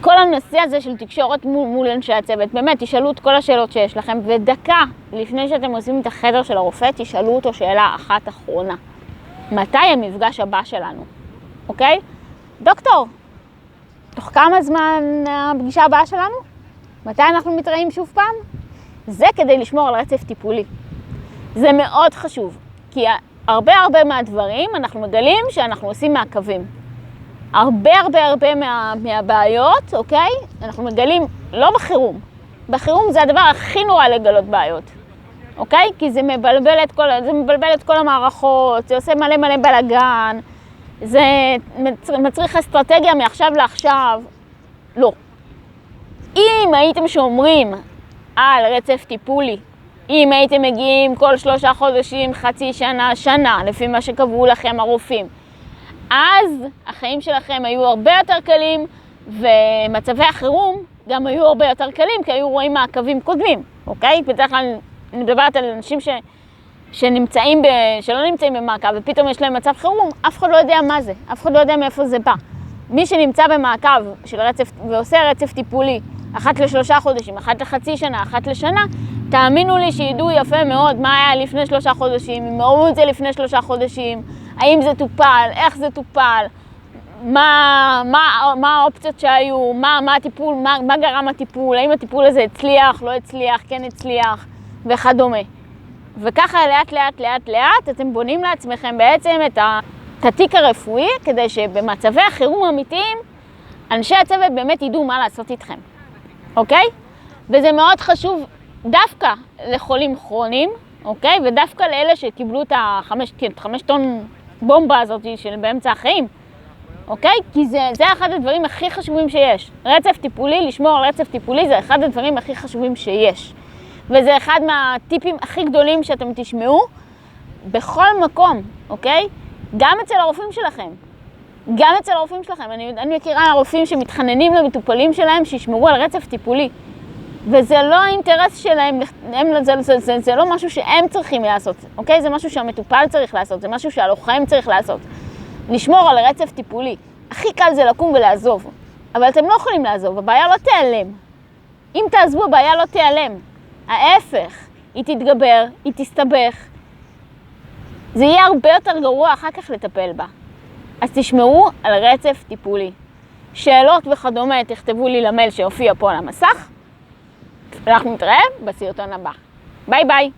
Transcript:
כל הנושא הזה של תקשורת מול אנשי הצוות, באמת, תשאלו את כל השאלות שיש לכם, ודקה לפני שאתם עושים את החדר של הרופא, תשאלו אותו שאלה אחת אחרונה. מתי המפגש הבא שלנו? אוקיי? דוקטור, תוך כמה זמן הפגישה הבאה שלנו? מתי אנחנו מתראים שוב פעם? זה כדי לשמור על רצף טיפולי. זה מאוד חשוב, כי הרבה מהדברים אנחנו מגלים שאנחנו עושים מעקבים. הרבה מהבעיות, אוקיי? אנחנו מגלים, לא בחירום. בחירום זה הדבר הכי נורא לגלות בעיות. אוקיי? כי זה מבלבל את כל המערכות, זה עושה מלא בלגן, זה מצריך אסטרטגיה מעכשיו לעכשיו. לא. אם הייתם שומרים על רצף טיפולי, אם הייתם מגיעים כל 3 חודשים, חצי שנה, שנה, לפי מה שקבעו לכם הרופאים, אז החיים שלכם היו הרבה יותר קלים, ומצבי החירום גם היו הרבה יותר קלים, כי היו רואים מעקבים קודמים, אוקיי? בדרך כלל אני מדברת על אנשים שלא נמצאים במעקב, ופתאום יש להם מצב חירום, אף אחד לא יודע מה זה, אף אחד לא יודע מאיפה זה בא. מי שנמצא במעקב של רצף, ועושה רצף טיפולי, 1 ל3 חודשים, 1 לחצי שנה, 1 לשנה, תאמינו לי שידעו יפה מאוד מה היה לפני 3 חודשים, אם ראו את זה לפני 3 חודשים, האם זה טופל, איך זה טופל, מה האופציות שהיו, מה הטיפול, מה גרם הטיפול, האם הטיפול הזה הצליח, לא הצליח, כן הצליח, וכדומה. וככה לאט אתם בונים לעצמכם בעצם את התיק הרפואי, כדי שבמצבי החירום האמיתיים, אנשי הצוות באמת ידעו מה לעשות איתכם. אוקיי? וזה מאוד חשוב דווקא לחולים כרוניים, אוקיי? ודווקא לאלה שקיבלו את 5 טון בומבה הזאת של באמצע החיים. אוקיי? כי זה אחד הדברים הכי חשובים שיש. רצף טיפולי, לשמור על רצף טיפולי, זה אחד הדברים הכי חשובים שיש. וזה אחד מהטיפים הכי גדולים שאתם תשמעו בכל מקום, אוקיי? גם אצל הרופאים שלכם. אני מכירה רופאים שמתחננים למטופלים שלהם שישמרו על רצף טיפולי. וזה לא האינטרס שלהם, זה לא משהו שהם צריכים לעשות, אוקיי? זה משהו שהמטופל צריך לעשות, זה משהו שהלוחם צריך לעשות. לשמור על רצף טיפולי. הכי קל זה לקום ולעזוב. אבל אתם לא יכולים לעזוב, הבעיה לא תיעלם. אם תעזבו, הבעיה לא תיעלם. ההפך, היא תתגבר, היא תסתבך. זה יהיה הרבה יותר גרוע אחר כך לטפל בה. אז תשמרו על רצף טיפולי. שאלות וכדומה תכתבו לי למייל שהופיע פה על המסך. אנחנו נתראה בסרטון הבא. ביי ביי.